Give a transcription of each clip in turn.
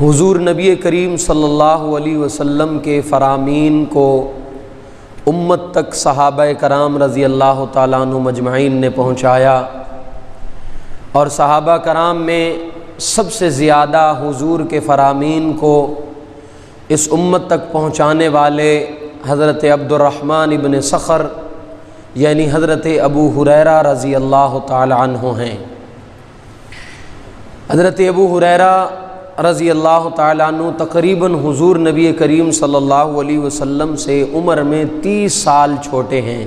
حضور نبی کریم صلی اللہ علیہ وسلم کے فرامین کو امت تک صحابہ کرام رضی اللہ تعالیٰ عنہ مجمعین نے پہنچایا، اور صحابہ کرام میں سب سے زیادہ حضور کے فرامین کو اس امت تک پہنچانے والے حضرت عبد الرحمن ابن صخر یعنی حضرت ابو ہریرہ رضی اللہ تعالی عنہ ہیں۔ حضرت ابو ہریرہ رضی اللہ تعالی عنہ تقریباً حضور نبی کریم صلی اللہ علیہ وسلم سے عمر میں 30 سال چھوٹے ہیں،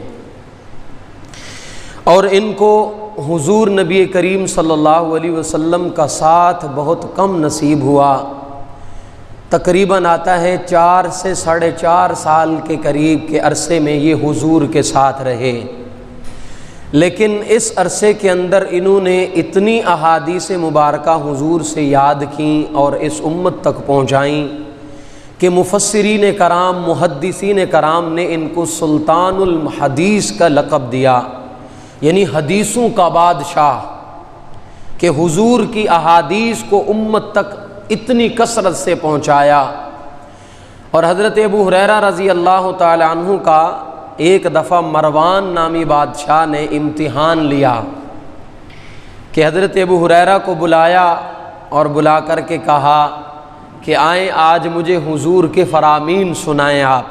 اور ان کو حضور نبی کریم صلی اللہ علیہ وسلم کا ساتھ بہت کم نصیب ہوا۔ تقریباً آتا ہے 4 سے 4.5 سال کے قریب کے عرصے میں یہ حضور کے ساتھ رہے، لیکن اس عرصے کے اندر انہوں نے اتنی احادیث مبارکہ حضور سے یاد کیں اور اس امت تک پہنچائیں کہ مفسرین کرام محدثین کرام نے ان کو سلطان الحدیث کا لقب دیا، یعنی حدیثوں کا بادشاہ، کہ حضور کی احادیث کو امت تک اتنی کثرت سے پہنچایا۔ اور حضرت ابو ہریرہ رضی اللہ تعالی عنہ کا ایک دفعہ مروان نامی بادشاہ نے امتحان لیا کہ حضرت ابو ہریرہ کو بلایا اور بلا کر کے کہا کہ آئیں آج مجھے حضور کے فرامین سنائیں آپ۔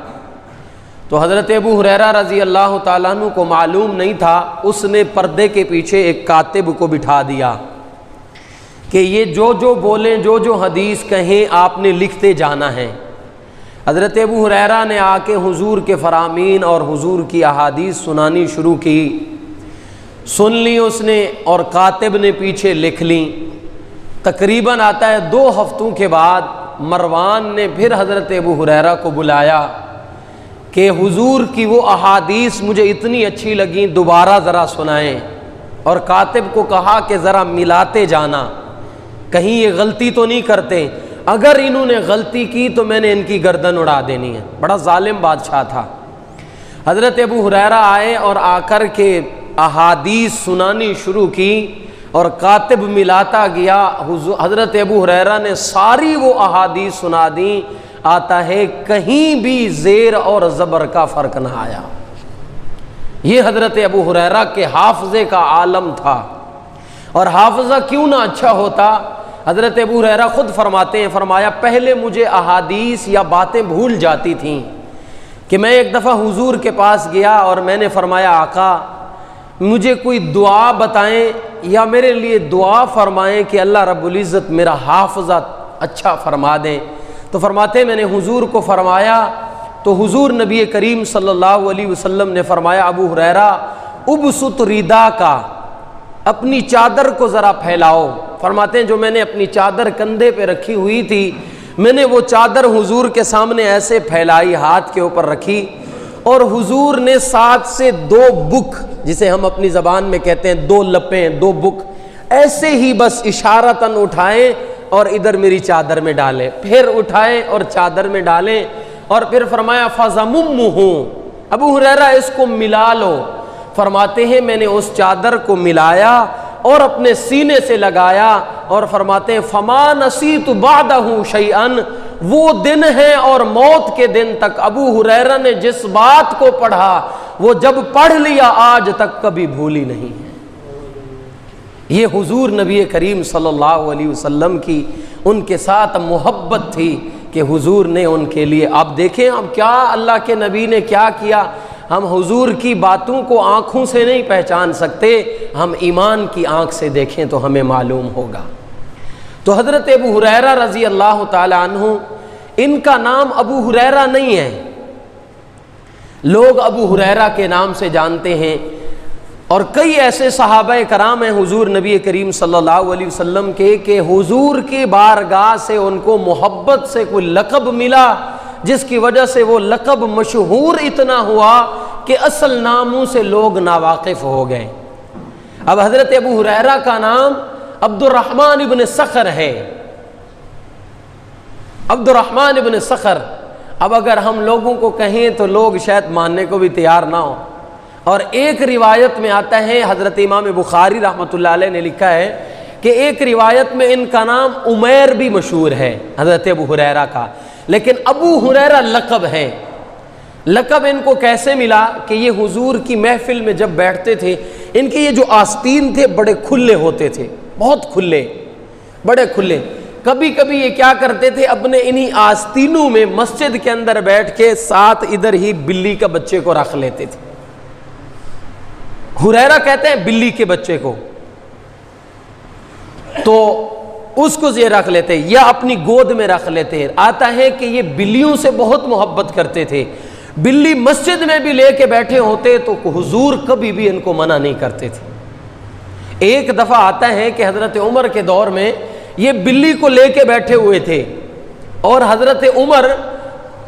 تو حضرت ابو ہریرہ رضی اللہ تعالیٰ عنہ کو معلوم نہیں تھا، اس نے پردے کے پیچھے ایک کاتب کو بٹھا دیا کہ یہ جو بولیں جو حدیث کہیں آپ نے لکھتے جانا ہے۔ حضرت ابو ہریرہ نے آ کے حضور کے فرامین اور حضور کی احادیث سنانی شروع کی، سن لی اس نے، اور کاتب نے پیچھے لکھ لیں۔ تقریباً آتا ہے 2 ہفتوں کے بعد مروان نے پھر حضرت ابو ہریرہ کو بلایا کہ حضور کی وہ احادیث مجھے اتنی اچھی لگیں، دوبارہ ذرا سنائیں، اور کاتب کو کہا کہ ذرا ملاتے جانا، کہیں یہ غلطی تو نہیں کرتے، اگر انہوں نے غلطی کی تو میں نے ان کی گردن اڑا دینی ہے۔ بڑا ظالم بادشاہ تھا۔ حضرت ابو ہریرہ آئے اور آ کر کے احادیث سنانی شروع کی، اور کاتب ملاتا گیا۔ حضرت ابو ہریرہ نے ساری وہ احادیث سنا دیں، آتا ہے کہیں بھی زیر اور زبر کا فرق نہ آیا۔ یہ حضرت ابو ہریرہ کے حافظے کا عالم تھا، اور حافظہ کیوں نہ اچھا ہوتا۔ حضرت ابو ہریرہ خود فرماتے ہیں، فرمایا پہلے مجھے احادیث یا باتیں بھول جاتی تھیں، کہ میں ایک دفعہ حضور کے پاس گیا اور میں نے فرمایا آقا مجھے کوئی دعا بتائیں یا میرے لیے دعا فرمائیں کہ اللہ رب العزت میرا حافظہ اچھا فرما دیں۔ تو فرماتے ہیں میں نے حضور کو فرمایا تو حضور نبی کریم صلی اللہ علیہ وسلم نے فرمایا ابو ہریرہ ابسط ریدا کا، اپنی چادر کو ذرا پھیلاؤ۔ فرماتے ہیں جو میں نے اپنی چادر کندھے پہ رکھی ہوئی تھی، میں نے وہ چادر حضور کے سامنے ایسے پھیلائی، ہاتھ کے اوپر رکھی، اور حضور نے 7 سے 2 بک، جسے ہم اپنی زبان میں کہتے ہیں 2 لپیں، 2 بک، ایسے ہی بس اشارتاً اٹھائیں اور ادھر میری چادر میں ڈالیں، پھر اٹھائیں اور چادر میں ڈالیں، اور پھر فرمایا فَضَمُمُّهُ، ابو ہریرہ اس کو ملا لو۔ فرماتے ہیں میں نے اس چادر کو ملایا اور اپنے سینے سے لگایا، اور فرماتے ہیں فَمَا نَسِيتُ بَعْدَهُ شَيْئًا، وہ دن ہے اور موت کے دن تک ابو ہریرہ نے جس بات کو پڑھا وہ جب پڑھ لیا آج تک کبھی بھولی نہیں ہے۔ یہ حضور نبی کریم صلی اللہ علیہ وسلم کی ان کے ساتھ محبت تھی کہ حضور نے ان کے لیے، آپ دیکھیں ہم کیا اللہ کے نبی نے کیا کیا۔ ہم حضور کی باتوں کو آنکھوں سے نہیں پہچان سکتے، ہم ایمان کی آنکھ سے دیکھیں تو ہمیں معلوم ہوگا۔ تو حضرت ابو ہریرہ رضی اللہ تعالی عنہ، ان کا نام ابو ہریرہ نہیں ہے، لوگ ابو ہریرہ کے نام سے جانتے ہیں، اور کئی ایسے صحابہ کرام ہیں حضور نبی کریم صلی اللہ علیہ وسلم کے کہ حضور کی بارگاہ سے ان کو محبت سے کوئی لقب ملا، جس کی وجہ سے وہ لقب مشہور اتنا ہوا کہ اصل ناموں سے لوگ ناواقف ہو گئے۔ اب حضرت ابو ہریرہ کا نام عبد الرحمن ابن صخر ہے، عبد الرحمن ابن صخر۔ اب اگر ہم لوگوں کو کہیں تو لوگ شاید ماننے کو بھی تیار نہ ہو، اور ایک روایت میں آتا ہے حضرت امام بخاری رحمۃ اللہ علیہ نے لکھا ہے کہ ایک روایت میں ان کا نام عمیر بھی مشہور ہے حضرت ابو ہریرہ کا، لیکن ابو ہریرہ لقب ہے۔ لقب ان کو کیسے ملا کہ یہ حضور کی محفل میں جب بیٹھتے تھے، ان کے یہ جو آستین تھے بڑے کھلے ہوتے تھے، بہت کھلے، بڑے کھلے۔ کبھی کبھی یہ کیا کرتے تھے، اپنے انہی آستینوں میں مسجد کے اندر بیٹھ کے ساتھ ادھر ہی بلی کا بچے کو رکھ لیتے تھے۔ ہریرہ کہتے ہیں بلی کے بچے کو، تو اس کو یہ رکھ لیتے یا اپنی گود میں رکھ لیتے۔ آتا ہے کہ یہ بلیوں سے بہت محبت کرتے تھے، بلی مسجد میں بھی لے کے بیٹھے ہوتے تو حضور کبھی بھی ان کو منع نہیں کرتے تھے۔ ایک دفعہ آتا ہے کہ حضرت عمر کے دور میں یہ بلی کو لے کے بیٹھے ہوئے تھے، اور حضرت عمر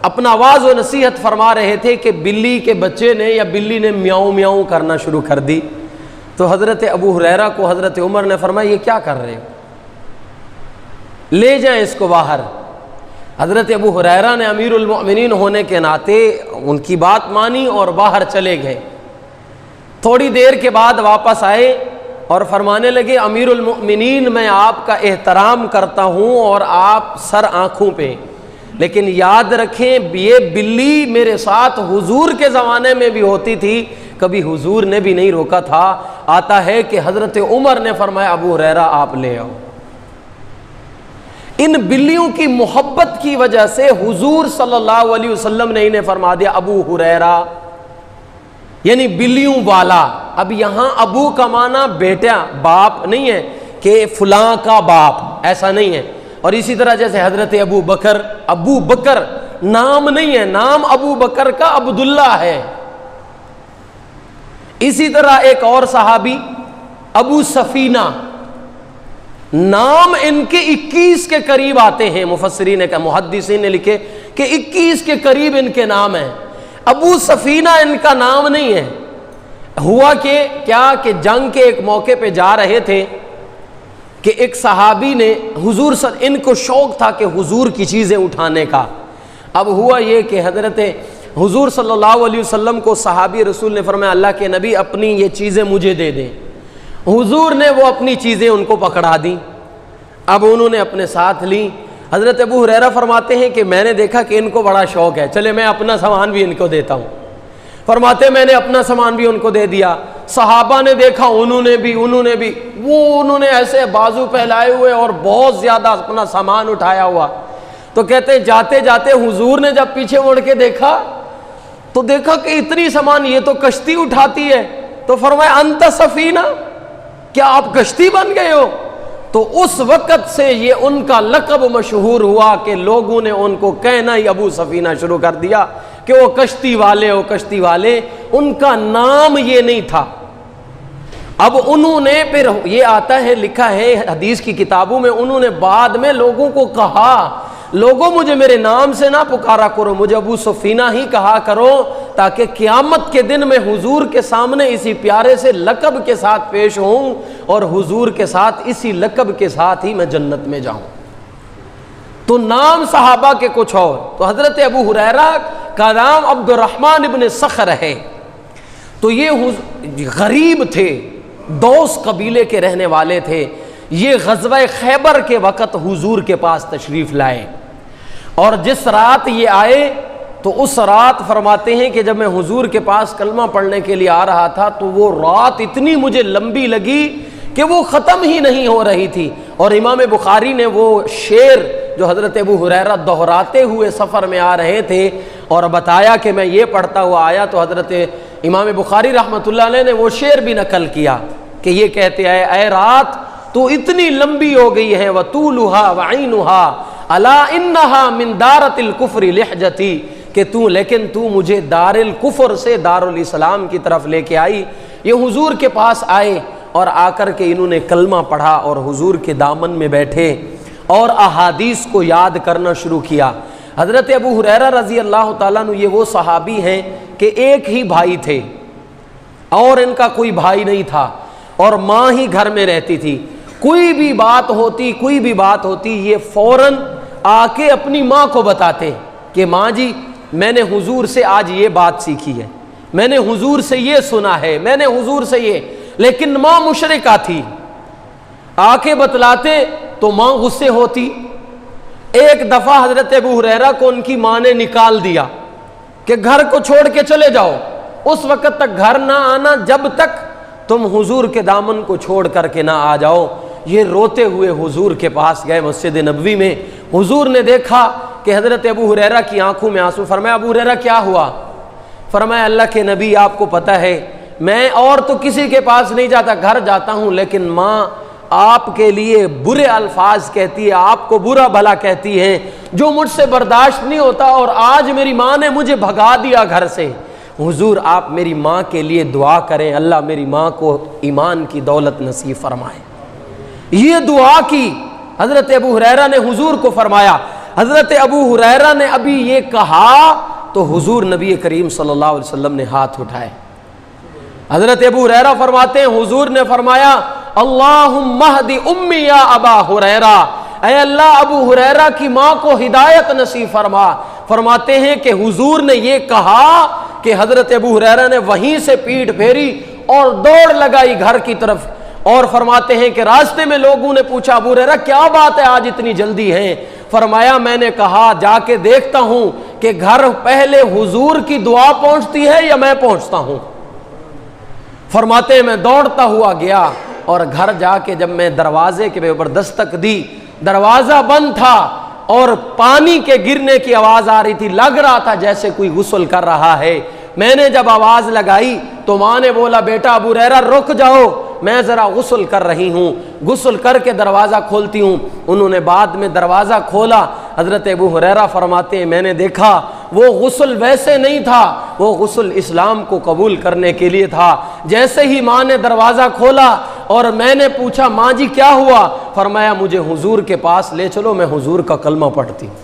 اپنا واعظ و نصیحت فرما رہے تھے کہ بلی کے بچے نے یا بلی نے میاؤں میاؤں کرنا شروع کر دی۔ تو حضرت ابو ہریرہ کو حضرت عمر نے فرمایا یہ کیا کر رہے ہو، لے جائیں اس کو باہر۔ حضرت ابو ہریرہ نے امیر المؤمنین ہونے کے ناطے ان کی بات مانی اور باہر چلے گئے۔ تھوڑی دیر کے بعد واپس آئے اور فرمانے لگے امیر المؤمنین میں آپ کا احترام کرتا ہوں اور آپ سر آنکھوں پہ، لیکن یاد رکھیں یہ بلی میرے ساتھ حضور کے زمانے میں بھی ہوتی تھی، کبھی حضور نے بھی نہیں روکا تھا۔ آتا ہے کہ حضرت عمر نے فرمایا ابو ہریرہ آپ لے آؤ۔ ان بلیوں کی محبت کی وجہ سے حضور صلی اللہ علیہ وسلم نے انہیں فرما دیا ابو ہریرہ، یعنی بلیوں والا۔ اب یہاں ابو کا معنی بیٹا، باپ نہیں ہے کہ فلاں کا باپ، ایسا نہیں ہے۔ اور اسی طرح جیسے حضرت ابو بکر نام نہیں ہے، نام ابو بکر کا عبداللہ ہے۔ اسی طرح ایک اور صحابی ابو سفینہ، نام ان کے 21 کے قریب آتے ہیں، مفسرین کا محدثین نے لکھے کہ 21 کے قریب ان کے نام ہیں۔ ابو سفینہ ان کا نام نہیں ہے۔ ہوا کہ کیا کہ جنگ کے ایک موقع پہ جا رہے تھے کہ ایک صحابی نے ان کو شوق تھا کہ حضور کی چیزیں اٹھانے کا۔ اب ہوا یہ کہ حضرت حضور صلی اللہ علیہ وسلم کو صحابی رسول نے فرمایا اللہ کے نبی اپنی یہ چیزیں مجھے دے دیں۔ حضور نے وہ اپنی چیزیں ان کو پکڑا دیں، اب انہوں نے اپنے ساتھ لی۔ حضرت ابو ہریرہ فرماتے ہیں کہ میں نے دیکھا کہ ان کو بڑا شوق ہے، چلے میں اپنا سامان بھی ان کو دیتا ہوں۔ فرماتے میں نے اپنا سامان بھی ان کو دے دیا۔ صحابہ نے دیکھا انہوں نے بھی انہوں نے ایسے بازو پھیلائے ہوئے اور بہت زیادہ اپنا سامان اٹھایا ہوا۔ تو کہتے ہیں جاتے جاتے حضور نے جب پیچھے مڑ کے دیکھا تو دیکھا کہ اتنی سامان، یہ تو کشتی اٹھاتی ہے۔ تو فرمایا انت سفینہ، کیا آپ کشتی بن گئے ہو؟ تو اس وقت سے یہ ان کا لقب مشہور ہوا کہ لوگوں نے ان کو کہنا ہی ابو سفینہ شروع کر دیا کہ وہ کشتی والے، ان کا نام یہ نہیں تھا۔ اب انہوں نے پھر یہ آتا ہے لکھا ہے حدیث کی کتابوں میں، انہوں نے بعد میں لوگوں کو کہا لوگوں مجھے میرے نام سے نہ پکارا کرو، مجھے ابو سفینہ ہی کہا کرو، تاکہ قیامت کے دن میں حضور کے سامنے اسی پیارے سے لقب کے ساتھ پیش ہوں اور حضور کے ساتھ اسی لقب کے ساتھ ہی میں جنت میں جاؤں۔ تو نام صحابہ کے کچھ اور، تو حضرت ابو ہریرہ کا نام عبد الرحمن ابن صخر ہے۔ تو یہ غریب تھے، دوس قبیلے کے رہنے والے تھے۔ یہ غزوہ خیبر کے وقت حضور کے پاس تشریف لائے، اور جس رات یہ آئے تو اس رات فرماتے ہیں کہ جب میں حضور کے پاس کلمہ پڑھنے کے لیے آ رہا تھا تو وہ رات اتنی مجھے لمبی لگی کہ وہ ختم ہی نہیں ہو رہی تھی۔ اور امام بخاری نے وہ شعر جو حضرت ابو ہریرہ دہراتے ہوئے سفر میں آ رہے تھے اور بتایا کہ میں یہ پڑھتا ہوا آیا، تو حضرت امام بخاری رحمۃ اللہ علیہ نے وہ شعر بھی نقل کیا کہ یہ کہتے ہیں اے رات تو اتنی لمبی ہو گئی ہے، وَطُولُهَا وَعِينُهَا أَلَا إِنَّهَا مِن دَارَةِ الْكُفْرِ لِحْجَتِي، کہ لیکن تو مجھے دار الکفر سے دار الاسلام کی طرف لے کے آئی۔ یہ حضور کے پاس آئے اور آ کر کے انہوں نے کلمہ پڑھا اور حضور کے دامن میں بیٹھے اور احادیث کو یاد کرنا شروع کیا۔ حضرت ابو ہریرہ رضی اللہ تعالیٰ عنہ یہ وہ صحابی ہیں کہ ایک ہی بھائی تھے اور ان کا کوئی بھائی نہیں تھا، اور ماں ہی گھر میں رہتی تھی۔ کوئی بھی بات ہوتی یہ فوراً آ کے اپنی ماں کو بتاتے کہ ماں جی میں نے حضور سے آج یہ بات سیکھی ہے، میں نے حضور سے یہ سنا ہے، میں نے حضور سے یہ، لیکن ماں مشرکہ تھی۔ آ کے بتلاتے تو ماں غصے ہوتی۔ ایک دفعہ حضرت ابو ہریرہ کو ان کی ماں نے نکال دیا کہ گھر کو چھوڑ کے چلے جاؤ، اس وقت تک گھر نہ آنا جب تک تم حضور کے دامن کو چھوڑ کر کے نہ آ جاؤ۔ یہ روتے ہوئے حضور کے پاس گئے مسجد نبوی میں۔ حضور نے دیکھا کہ حضرت ابو ہریرہ کی آنکھوں میں آنسو۔ فرمایا ابو ہریرہ کیا ہوا؟ فرمایا اللہ کے نبی آپ کو پتہ ہے میں اور تو کسی کے پاس نہیں جاتا، گھر جاتا ہوں، لیکن ماں آپ کے لیے برے الفاظ کہتی ہے، آپ کو برا بھلا کہتی ہے، جو مجھ سے برداشت نہیں ہوتا، اور آج میری ماں نے مجھے بھگا دیا گھر سے۔ حضور آپ میری ماں کے لیے دعا کریں، اللہ میری ماں کو ایمان کی دولت نصیب فرمائے۔ یہ دعا کی حضرت ابو ہریرہ نے حضور کو فرمایا۔ حضرت ابو ہریرہ نے ابھی یہ کہا تو حضور نبی کریم صلی اللہ علیہ وسلم نے ہاتھ اٹھائے۔ حضرت ابو ہریرہ فرماتے ہیں حضور نے فرمایا اللہم اہدی امی یا ابا ہریرہ، اے اللہ ابو ہریرہ کی ماں کو ہدایت نصیب فرما۔ فرماتے ہیں کہ حضور نے یہ کہا کہ حضرت ابو ہریرہ نے وہیں سے پیٹھ پھیری اور دوڑ لگائی گھر کی طرف، اور فرماتے ہیں کہ راستے میں لوگوں نے پوچھا ابو ہریرہ کیا بات ہے آج اتنی جلدی ہے؟ فرمایا میں نے کہا جا کے دیکھتا ہوں کہ گھر پہلے حضور کی دعا پہنچتی ہے یا میں پہنچتا ہوں۔ فرماتے ہیں میں دوڑتا ہوا گیا اور گھر جا کے جب میں دروازے کے اوپر دستک دی، دروازہ بند تھا اور پانی کے گرنے کی آواز آ رہی تھی، لگ رہا تھا جیسے کوئی غسل کر رہا ہے۔ میں نے جب آواز لگائی تو ماں نے بولا بیٹا ابو ہریرہ رک جاؤ، میں ذرا غسل کر رہی ہوں۔ غسل کر کے دروازہ کھولتی ہوں۔ انہوں نے بعد میں دروازہ کھولا۔ حضرت ابو ہریرہ فرماتے ہیں میں نے دیکھا وہ غسل ویسے نہیں تھا، وہ غسل اسلام کو قبول کرنے کے لیے تھا۔ جیسے ہی ماں نے دروازہ کھولا اور میں نے پوچھا ماں جی کیا ہوا؟ فرمایا مجھے حضور کے پاس لے چلو، میں حضور کا کلمہ پڑھتی ہوں۔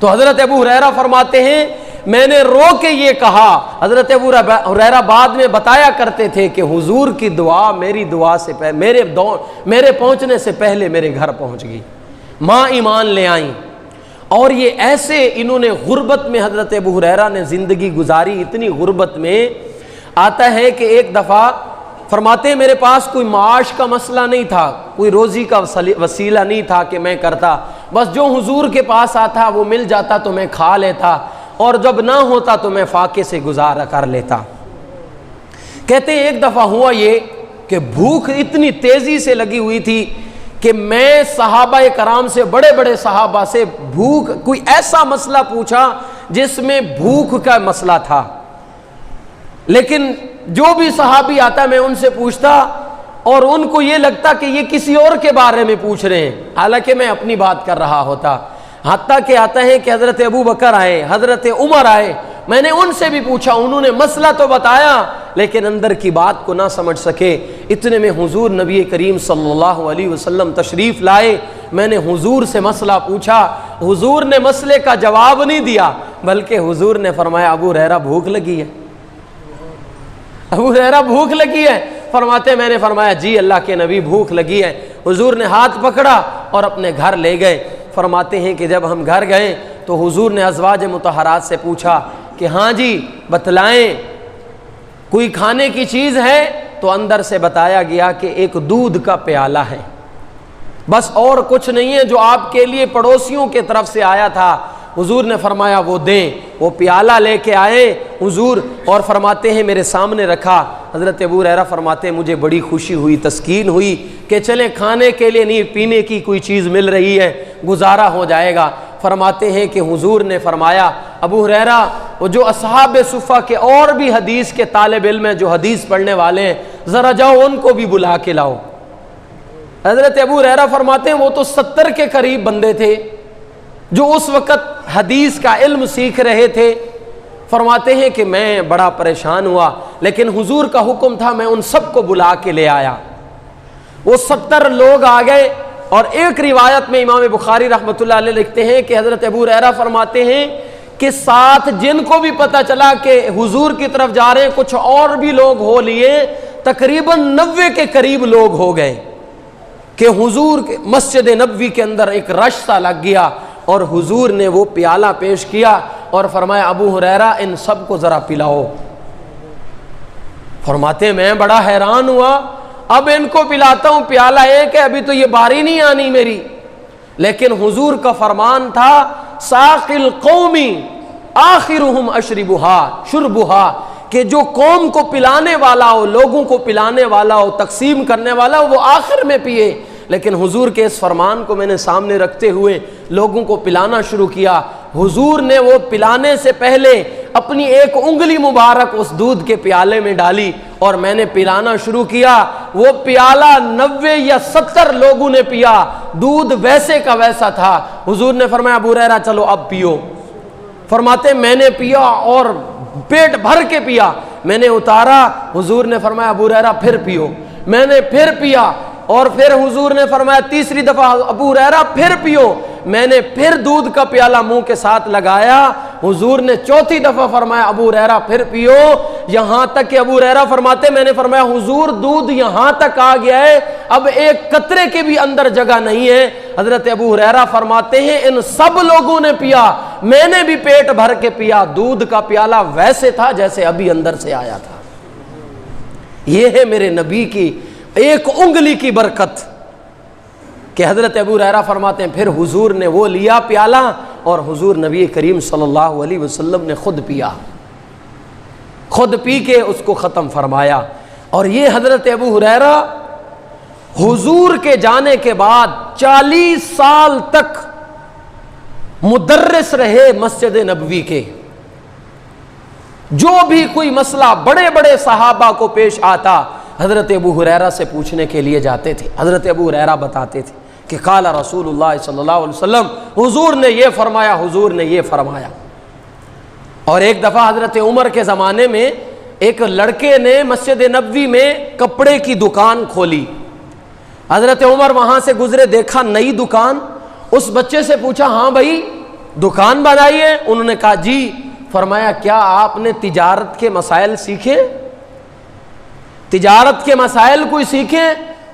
تو حضرت ابو ہریرہ فرماتے ہیں میں نے رو کے یہ کہا، حضرت ابو ہریرہ بعد میں بتایا کرتے تھے کہ حضور کی دعا میری دعا سے میرے پہنچنے سے پہلے میرے گھر پہنچ گئی، ماں ایمان لے آئیں۔ اور یہ ایسے انہوں نے غربت میں حضرت ابو ہریرہ نے زندگی گزاری، اتنی غربت میں آتا ہے کہ ایک دفعہ فرماتے ہیں میرے پاس کوئی معاش کا مسئلہ نہیں تھا، کوئی روزی کا وسیلہ نہیں تھا کہ میں کرتا، بس جو حضور کے پاس آتا وہ مل جاتا تو میں کھا لیتا، اور جب نہ ہوتا تو میں فاقے سے گزارا کر لیتا۔ کہتے ہیں ایک دفعہ ہوا یہ کہ بھوک اتنی تیزی سے لگی ہوئی تھی کہ میں صحابہ کرام سے، بڑے بڑے صحابہ سے بھوک، کوئی ایسا مسئلہ پوچھا جس میں بھوک کا مسئلہ تھا، لیکن جو بھی صحابی آتا میں ان سے پوچھتا اور ان کو یہ لگتا کہ یہ کسی اور کے بارے میں پوچھ رہے ہیں، حالانکہ میں اپنی بات کر رہا ہوتا۔ حتیٰ کہ آتا ہے کہ حضرت ابو بکر آئے، حضرت عمر آئے، میں نے ان سے بھی پوچھا، انہوں نے مسئلہ تو بتایا لیکن اندر کی بات کو نہ سمجھ سکے۔ اتنے میں حضور نبی کریم صلی اللہ علیہ وسلم تشریف لائے، میں نے حضور سے مسئلہ پوچھا، حضور نے مسئلے کا جواب نہیں دیا بلکہ حضور نے فرمایا ابو ہریرہ بھوک لگی ہے، ابو ہریرہ بھوک لگی ہے۔ فرماتے میں نے فرمایا جی اللہ کے نبی بھوک لگی ہے۔ حضور نے ہاتھ پکڑا اور اپنے گھر لے گئے۔ فرماتے ہیں کہ جب ہم گھر گئے تو حضور نے ازواج مطہرات سے پوچھا کہ ہاں جی بتلائیں کوئی کھانے کی چیز ہے؟ تو اندر سے بتایا گیا کہ ایک دودھ کا پیالہ ہے، بس اور کچھ نہیں ہے، جو آپ کے لیے پڑوسیوں کے طرف سے آیا تھا۔ حضور نے فرمایا وہ دیں، وہ پیالہ لے کے آئے حضور اور فرماتے ہیں میرے سامنے رکھا۔ حضرت ابو ہریرہ فرماتے ہیں مجھے بڑی خوشی ہوئی، تسکین ہوئی کہ چلیں کھانے کے لیے نہیں پینے کی کوئی چیز مل رہی ہے، گزارا ہو جائے گا۔ فرماتے ہیں کہ حضور نے فرمایا ابو ہریرہ وہ جو اصحاب صفہ کے اور بھی حدیث کے طالب علم ہیں، جو حدیث پڑھنے والے ہیں، ذرا جاؤ ان کو بھی بلا کے لاؤ۔ حضرت ابو ہریرہ فرماتے ہیں وہ تو 70 کے قریب بندے تھے جو اس وقت حدیث کا علم سیکھ رہے تھے۔ فرماتے ہیں کہ میں بڑا پریشان ہوا لیکن حضور کا حکم تھا، میں ان سب کو بلا کے لے آیا۔ وہ 70 لوگ آ گئے، اور ایک روایت میں امام بخاری رحمۃ اللہ علیہ لکھتے ہیں کہ حضرت ابو ہریرہ فرماتے ہیں کہ ساتھ جن کو بھی پتہ چلا کہ حضور کی طرف جا رہے ہیں کچھ اور بھی لوگ ہو لیے، تقریباً 90 کے قریب لوگ ہو گئے کہ حضور کے مسجد نبوی کے اندر ایک رش سا لگ گیا، اور حضور نے وہ پیالہ پیش کیا اور فرمایا ابو ہریرہ ان سب کو ذرا پلاؤ۔ فرماتے میں بڑا حیران ہوا، اب ان کو پلاتا ہوں، پیالہ ایک ہے، ابھی تو یہ باری نہیں آنی میری. لیکن حضور کا فرمان تھا ساقی القوم آخرہم شربہا، کہ جو قوم کو پلانے والا ہو، لوگوں کو پلانے والا ہو، تقسیم کرنے والا ہو، وہ آخر میں پیے. لیکن حضور کے اس فرمان کو میں نے سامنے رکھتے ہوئے لوگوں کو پلانا شروع کیا. حضور نے وہ پلانے سے پہلے اپنی ایک انگلی مبارک اس دودھ کے پیالے میں ڈالی اور میں نے پلانا شروع کیا. وہ پیالہ 90 یا 70 لوگوں نے پیا، دودھ ویسے کا ویسا تھا. حضور نے فرمایا ابو ہریرہ چلو اب پیو. فرماتے میں نے پیا اور پیٹ بھر کے پیا. میں نے اتارا، حضور نے فرمایا ابو ہریرہ پھر پیو. میں نے پھر پیا اور پھر حضور نے فرمایا تیسری دفعہ ابو ہریرہ پھر پیو. میں نے پھر دودھ کا پیالہ منہ کے ساتھ لگایا. حضور نے چوتھی دفعہ فرمایا ابو ہریرہ پھر پیو. یہاں تک کہ ابو ہریرہ فرماتے میں نے فرمایا حضور دودھ یہاں تک آ گیا ہے، اب ایک قطرے کے بھی اندر جگہ نہیں ہے. حضرت ابو ہریرہ فرماتے ہیں ان سب لوگوں نے پیا، میں نے بھی پیٹ بھر کے پیا. دودھ کا پیالہ ویسے تھا جیسے ابھی اندر سے آیا تھا. یہ ہے میرے نبی کی ایک انگلی کی برکت کہ حضرت ابو ہریرہ فرماتے ہیں پھر حضور نے وہ لیا پیالہ اور حضور نبی کریم صلی اللہ علیہ وسلم نے خود پیا، خود پی کے اس کو ختم فرمایا. اور یہ حضرت ابو ہریرہ حضور کے جانے کے بعد 40 سال تک مدرس رہے مسجد نبوی کے. جو بھی کوئی مسئلہ بڑے بڑے صحابہ کو پیش آتا حضرت ابو ہریرہ سے پوچھنے کے لیے جاتے تھے. حضرت ابو ہریرہ بتاتے تھے کہ قال رسول اللہ صلی اللہ علیہ وسلم، حضور نے یہ فرمایا، حضور نے یہ فرمایا. اور ایک دفعہ حضرت عمر کے زمانے میں ایک لڑکے نے مسجد نبوی میں کپڑے کی دکان کھولی. حضرت عمر وہاں سے گزرے، دیکھا نئی دکان. اس بچے سے پوچھا ہاں بھائی دکان بنائی ہے؟ انہوں نے کہا جی. فرمایا کیا آپ نے تجارت کے مسائل سیکھے؟ تجارت کے مسائل کوئی سیکھے؟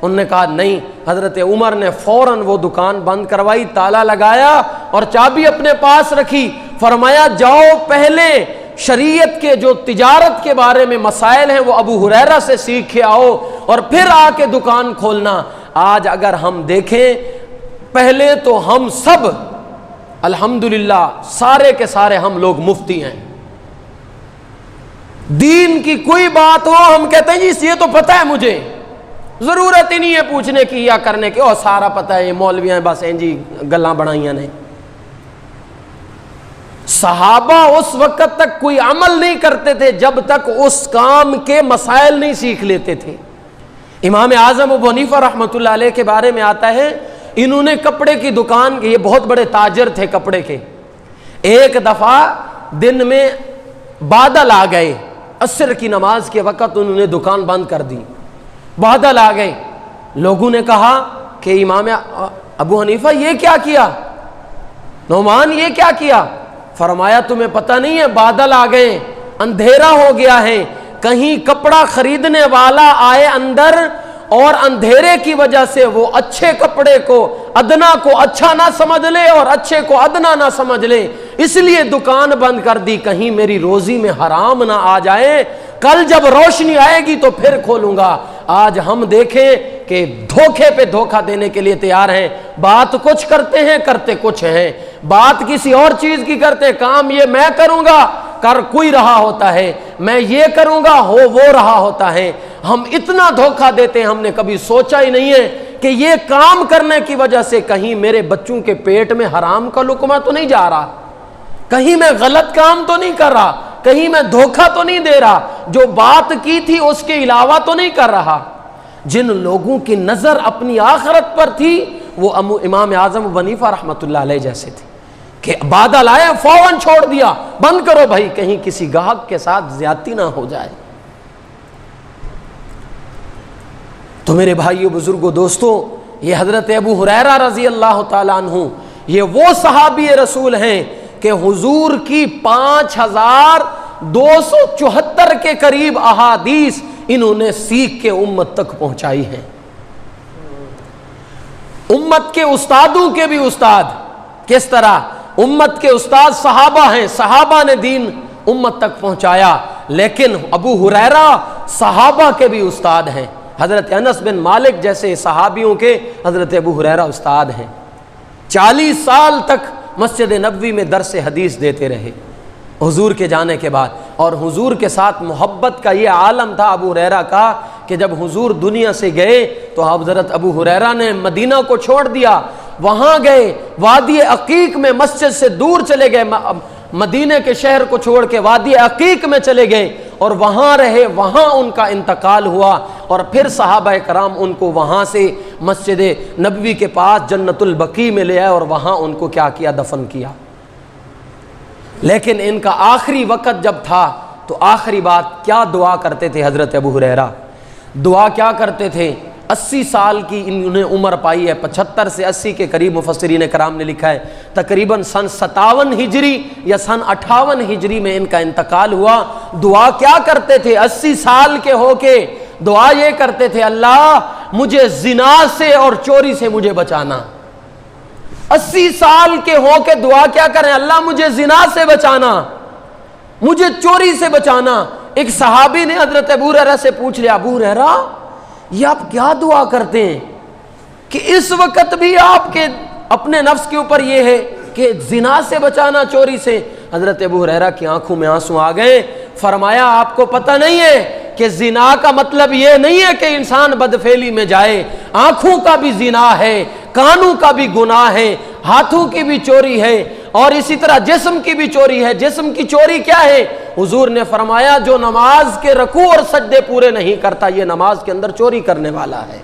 انہوں نے کہا نہیں. حضرت عمر نے فوراً وہ دکان بند کروائی، تالا لگایا اور چابی اپنے پاس رکھی. فرمایا جاؤ پہلے شریعت کے جو تجارت کے بارے میں مسائل ہیں وہ ابو ہریرہ سے سیکھ کے آؤ اور پھر آ کے دکان کھولنا. آج اگر ہم دیکھیں پہلے تو ہم سب الحمدللہ سارے کے سارے ہم لوگ مفتی ہیں. دین کی کوئی بات ہو ہم کہتے ہیں جی یہ تو پتہ ہے مجھے، ضرورت ہی نہیں ہے پوچھنے کی یا کرنے کی، اور سارا پتہ ہے یہ مولویاں بس ہیں جی گلاں بڑھائیاں نے. صحابہ اس وقت تک کوئی عمل نہیں کرتے تھے جب تک اس کام کے مسائل نہیں سیکھ لیتے تھے. امام اعظم ابو حنیفہ رحمۃ اللہ علیہ کے بارے میں آتا ہے انہوں نے کپڑے کی دکان کی، یہ بہت بڑے تاجر تھے کپڑے کے. ایک دفعہ دن میں بادل آ گئے، عصر کی نماز کے وقت انہوں نے دکان بند کر دی. بادل آ گئے، لوگوں نے کہا کہ امام ابو حنیفہ یہ کیا کیا، نعمان یہ کیا کیا؟ فرمایا تمہیں پتہ نہیں ہے بادل آ گئے، اندھیرا ہو گیا ہے، کہیں کپڑا خریدنے والا آئے اندر اور اندھیرے کی وجہ سے وہ اچھے کپڑے کو ادنا کو اچھا نہ سمجھ لے اور اچھے کو ادنا نہ سمجھ لے، اس لیے دکان بند کر دی کہیں میری روزی میں حرام نہ آ جائے، کل جب روشنی آئے گی تو پھر کھولوں گا. آج ہم دیکھیں کہ دھوکے پہ دھوکہ دینے کے لیے تیار ہیں. بات کچھ کرتے ہیں کرتے کچھ ہیں، بات کسی اور چیز کی کرتے، کام یہ میں کروں گا کر کوئی رہا ہوتا ہے، میں یہ کروں گا ہو وہ رہا ہوتا ہے. ہم اتنا دھوکہ دیتے ہیں، ہم نے کبھی سوچا ہی نہیں ہے کہ یہ کام کرنے کی وجہ سے کہیں میرے بچوں کے پیٹ میں حرام کا لقمہ تو نہیں جا رہا، کہیں میں غلط کام تو نہیں کر رہا، کہیں میں دھوکہ تو نہیں دے رہا، جو بات کی تھی اس کے علاوہ تو نہیں کر رہا. جن لوگوں کی نظر اپنی آخرت پر تھی وہ امام اعظم ابو حنیفہ رحمۃ اللہ علیہ جیسے تھے کہ بادل آئے فوراً چھوڑ دیا، بند کرو بھائی کہیں کسی گاہک کے ساتھ زیادتی نہ ہو جائے. تو میرے بھائیو بزرگوں دوستوں، یہ حضرت ابو ہریرہ رضی اللہ تعالیٰ عنہ یہ وہ صحابی رسول ہیں کہ حضور کی 5274 کے قریب احادیث انہوں نے سیکھ کے امت تک پہنچائی ہیں. امت کے استادوں کے بھی استاد، کس طرح امت کے استاد صحابہ ہیں، صحابہ نے دین امت تک پہنچایا، لیکن ابو ہریرہ صحابہ کے بھی استاد ہیں. حضرت انس بن مالک جیسے صحابیوں کے حضرت ابو ہریرہ استاد ہیں، 40 سال تک مسجد نبوی میں درس حدیث دیتے رہے حضور کے جانے کے بعد، اور حضور کے ساتھ محبت کا یہ عالم تھا ابو ہریرہ کا کہ جب حضور دنیا سے گئے تو حضرت ابو ہریرہ نے مدینہ کو چھوڑ دیا، وہاں گئے وادی عقیق میں، مسجد سے دور چلے گئے، مدینہ کے شہر کو چھوڑ کے وادی عقیق میں چلے گئے اور وہاں رہے، وہاں ان کا انتقال ہوا، اور پھر صحابہ کرام ان کو وہاں سے مسجد نبوی کے پاس جنت البقیع میں لے آئے اور وہاں ان کو کیا کیا؟ دفن کیا۔ لیکن ان کا آخری وقت جب تھا تو آخری بات کیا دعا کرتے تھے حضرت ابو ہریرہ؟ دعا کیا کرتے تھے؟ 80 سال کی انہوں نے عمر پائی ہے، 75 سے 80 کے قریب مفسرین کرام نے لکھا ہے، تقریباً سن 57 ہجری یا سن 58 ہجری میں ان کا انتقال ہوا۔ دعا کیا کرتے تھے؟ 80 سال کے ہو کے دعا یہ کرتے تھے، اللہ مجھے زنا سے اور چوری سے مجھے بچانا۔ 80 سال کے ہو کے دعا کیا کریں؟ اللہ مجھے زنا سے بچانا، مجھے چوری سے بچانا۔ ایک صحابی نے حضرت ابو ہریرہ سے پوچھ لیا، ابو ہریرہ یہ آپ کیا دعا کرتے ہیں کہ اس وقت بھی آپ کے اپنے نفس کے اوپر یہ ہے کہ زنا سے بچانا، چوری سے؟ حضرت ابو ہریرہ کی آنکھوں میں آنسو آ گئے، فرمایا آپ کو پتہ نہیں ہے کہ زنا کا مطلب یہ نہیں ہے کہ انسان بدفعلی میں جائے، آنکھوں کا بھی زنا ہے، کانوں کا بھی گناہ ہے، ہاتھوں کی بھی چوری ہے، اور اسی طرح جسم کی بھی چوری ہے۔ جسم کی چوری کیا ہے؟ حضور نے فرمایا جو نماز کے رکوع اور سجدے پورے نہیں کرتا یہ نماز کے اندر چوری کرنے والا ہے۔